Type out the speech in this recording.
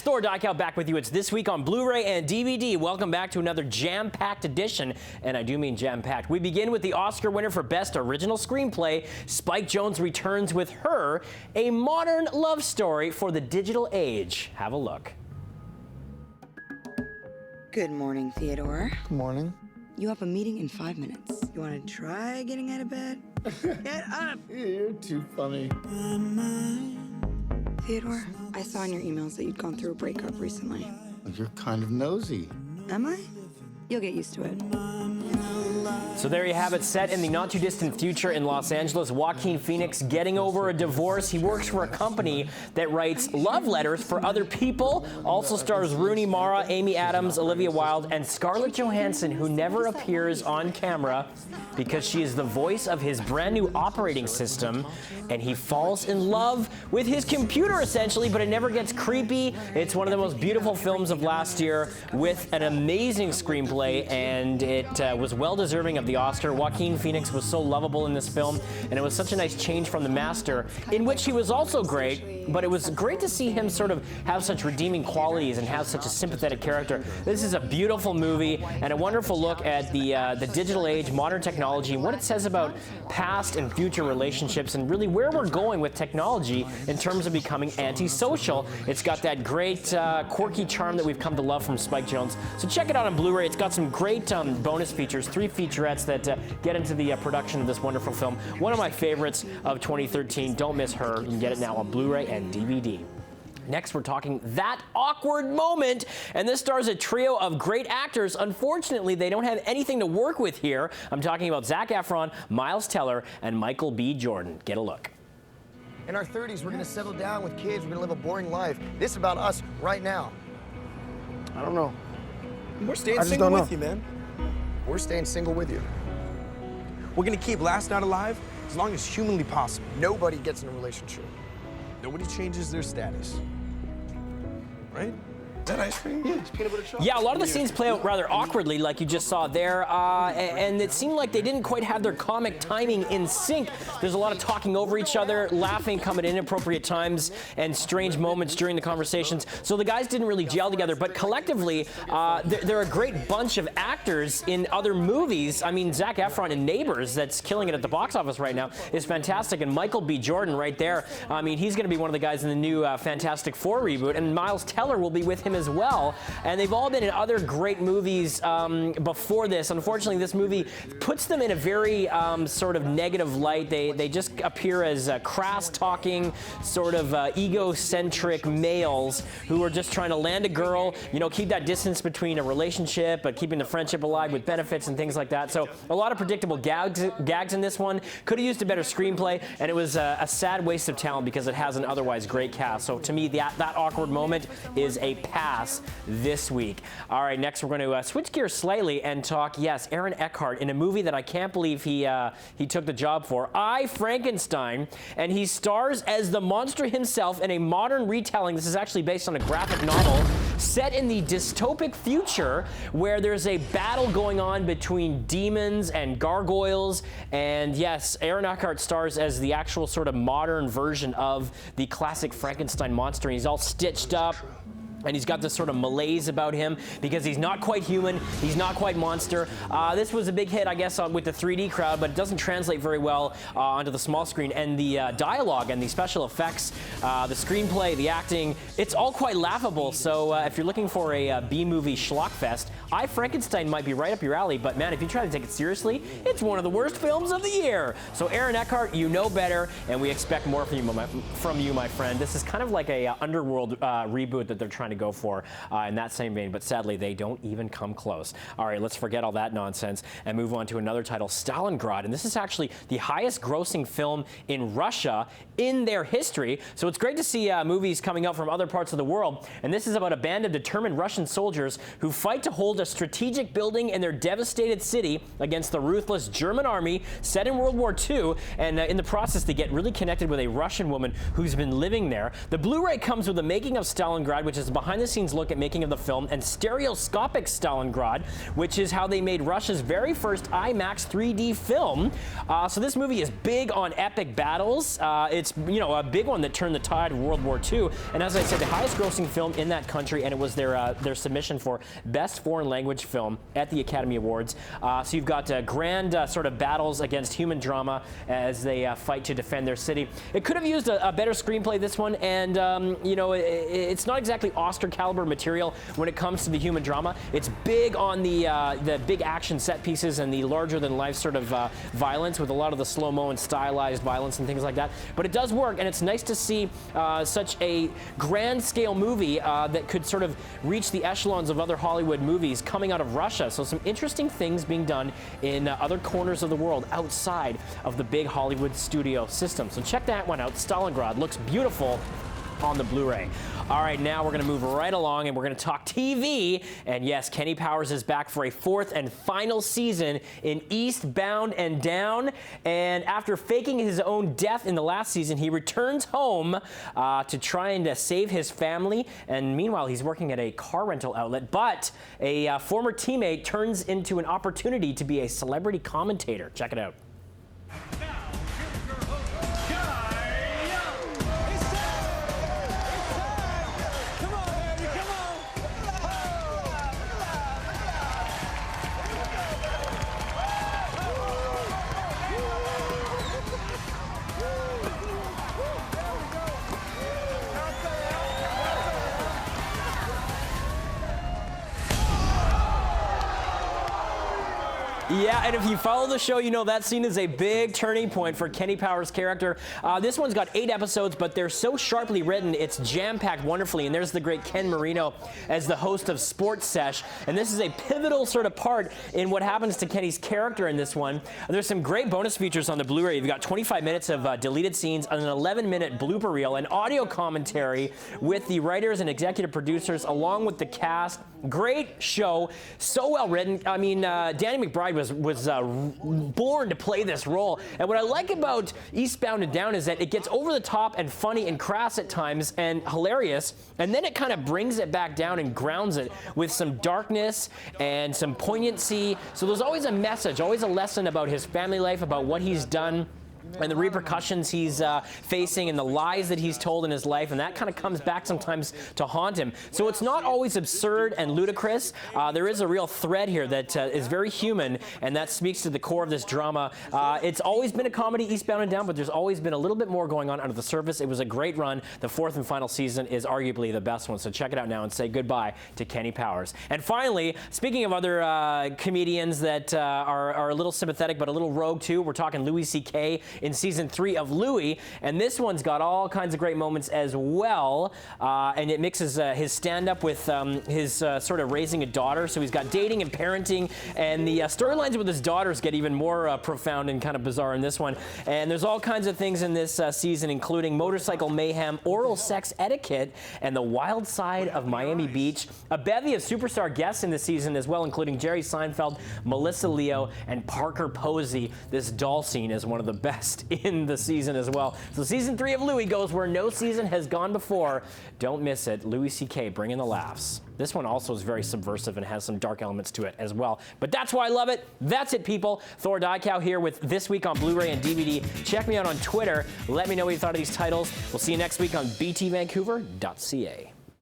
Thor Diekow back with you. It's this week on Blu-ray and DVD. Welcome back to another jam-packed edition, and I do mean jam-packed. We begin with the Oscar winner for Best Original Screenplay. Spike Jonze returns with Her, a modern love story for the digital age. Have a look. Good morning, Theodore. Good morning. You have a meeting in 5 minutes. You want to try getting out of bed? Get up! You're too funny. Theodore, I saw in your emails that you'd gone through a breakup recently. You're kind of nosy. Am I? You'll get used to it. So there you have it, set in the not-too-distant future in Los Angeles. Joaquin Phoenix getting over a divorce. He works for a company that writes love letters for other people. Also stars Rooney Mara, Amy Adams, Olivia Wilde, and Scarlett Johansson, who never appears on camera because she is the voice of his brand new operating system. And he falls in love with his computer, essentially, but it never gets creepy. It's one of the most beautiful films of last year with an amazing screenplay, and it was well-deserving of the Oscar. Joaquin Phoenix was so lovable in this film, and it was such a nice change from The Master, in which he was also great, but it was great to see him sort of have such redeeming qualities and have such a sympathetic character. This is a beautiful movie and a wonderful look at the digital age, modern technology, and what it says about past and future relationships, and really where we're going with technology in terms of becoming antisocial. It's got that great quirky charm that we've come to love from Spike Jonze. So check it out on Blu-ray. It's got some great bonus features, 3 featurettes that get into the production of this wonderful film. One of my favorites of 2013. Don't miss Her. You can get it now on Blu-ray and DVD. Next, we're talking That Awkward Moment, and this stars a trio of great actors. Unfortunately, they don't have anything to work with here. I'm talking about Zac Efron, Miles Teller, and Michael B. Jordan. Get a look. In our 30s, we're gonna settle down with kids, we're gonna live a boring life. This is about us right now. I don't know. We're staying single with you, man. We're staying single with you. We're gonna keep last night alive as long as humanly possible. Nobody gets in a relationship. Nobody changes their status. Right? Is that ice cream? Yeah, it's peanut butter chocolate. Yeah, a lot of the scenes play out rather awkwardly, like you just saw there, and it seemed like they didn't quite have their comic timing in sync. There's a lot of talking over each other, laughing come at inappropriate times, and strange moments during the conversations. So the guys didn't really gel together, but collectively, they're a great bunch of actors in other movies. I mean, Zac Efron in Neighbors, that's killing it at the box office right now, is fantastic, and Michael B. Jordan right there, I mean, he's going to be one of the guys in the new Fantastic Four reboot, and Miles Teller will be with him as well, and they've all been in other great movies before this. Unfortunately, this movie puts them in a very sort of negative light. They just appear as crass-talking, sort of egocentric males who are just trying to land a girl, you know, keep that distance between a relationship, but keeping the friendship alive with benefits and things like that. So a lot of predictable gags in this one. Could have used a better screenplay, and it was a sad waste of talent because it has an otherwise great cast. So to me, that awkward moment is a pass this week. All right, next we're going to switch gears slightly and talk, yes, Aaron Eckhart in a movie that I can't believe he took the job for, I, Frankenstein, and he stars as the monster himself in a modern retelling. This is actually based on a graphic novel set in the dystopic future where there's a battle going on between demons and gargoyles, and yes, Aaron Eckhart stars as the actual sort of modern version of the classic Frankenstein monster. He's all stitched up, and he's got this sort of malaise about him because he's not quite human, he's not quite monster. This was a big hit, I guess, with the 3D crowd, but it doesn't translate very well onto the small screen. And the dialogue and the special effects, the screenplay, the acting, it's all quite laughable. So if you're looking for a B-movie schlockfest, I, Frankenstein might be right up your alley, but man, if you try to take it seriously, it's one of the worst films of the year. So Aaron Eckhart, you know better, and we expect more from you, my friend. This is kind of like a Underworld reboot that they're trying to go for in that same vein, but sadly they don't even come close. All right, let's forget all that nonsense and move on to another title, Stalingard, and this is actually the highest grossing film in Russia in their history, so it's great to see movies coming out from other parts of the world, and this is about a band of determined Russian soldiers who fight to hold a strategic building in their devastated city against the ruthless German army set in World War II, and in the process they get really connected with a Russian woman who's been living there. The Blu-ray comes with the making of Stalingard, which is behind behind-the-scenes look at making of the film and stereoscopic Stalingard, which is how they made Russia's very first IMAX 3D film. So this movie is big on epic battles. It's, you know, a big one that turned the tide of World War II. And as I said, the highest-grossing film in that country, and it was their submission for Best Foreign Language Film at the Academy Awards. So you've got grand sort of battles against human drama as they fight to defend their city. It could have used a better screenplay, this one, and you know, it's not exactly Oscar caliber material when it comes to the human drama. It's big on the big action set pieces and the larger than life sort of violence, with a lot of the slow-mo and stylized violence and things like that. But it does work, and it's nice to see such a grand scale movie that could sort of reach the echelons of other Hollywood movies coming out of Russia. So some interesting things being done in other corners of the world outside of the big Hollywood studio system. So check that one out. Stalingard looks beautiful on the Blu-ray. All right, now we're going to move right along and we're going to talk TV. And yes, Kenny Powers is back for a 4th and final season in Eastbound and Down. And after faking his own death in the last season, he returns home to try and save his family. And meanwhile, he's working at a car rental outlet. But a former teammate turns into an opportunity to be a celebrity commentator. Check it out. Yeah, and if you follow the show, you know that scene is a big turning point for Kenny Powers' character. This one's got 8 episodes, but they're so sharply written, it's jam-packed wonderfully. And there's the great Ken Marino as the host of Sports Sesh. And this is a pivotal sort of part in what happens to Kenny's character in this one. There's some great bonus features on the Blu-ray. You've got 25 minutes of deleted scenes, an 11-minute blooper reel, an audio commentary with the writers and executive producers, along with the cast. Great show, so well written. I mean, Danny McBride was born to play this role. And what I like about Eastbound and Down is that it gets over the top and funny and crass at times and hilarious, and then it kind of brings it back down and grounds it with some darkness and some poignancy. So there's always a message, always a lesson about his family life, about what he's done, and the repercussions he's facing and the lies that he's told in his life, and that kind of comes back sometimes to haunt him. So it's not always absurd and ludicrous. There is a real thread here that is very human, and that speaks to the core of this drama. It's always been a comedy, Eastbound and Down, but there's always been a little bit more going on under the surface. It was a great run. The 4th and final season is arguably the best one, so check it out now and say goodbye to Kenny Powers. And finally, speaking of other comedians that are a little sympathetic but a little rogue too, we're talking Louie C.K. in season 3 of Louie, and this one's got all kinds of great moments as well, and it mixes his stand-up with his sort of raising a daughter. So he's got dating and parenting, and the storylines with his daughters get even more profound and kind of bizarre in this one. And there's all kinds of things in this season, including motorcycle mayhem, oral sex etiquette, and the wild side of Miami Beach. A bevy of superstar guests in this season as well, including Jerry Seinfeld, Melissa Leo, and Parker Posey. This doll scene is one of the best in the season as well. So season 3 of Louie goes where no season has gone before. Don't miss it. Louie C.K. bringing the laughs. This one also is very subversive and has some dark elements to it as well. But that's why I love it. That's it, people. Thor Diekow here with This Week on Blu-ray and DVD. Check me out on Twitter. Let me know what you thought of these titles. We'll see you next week on btvancouver.ca.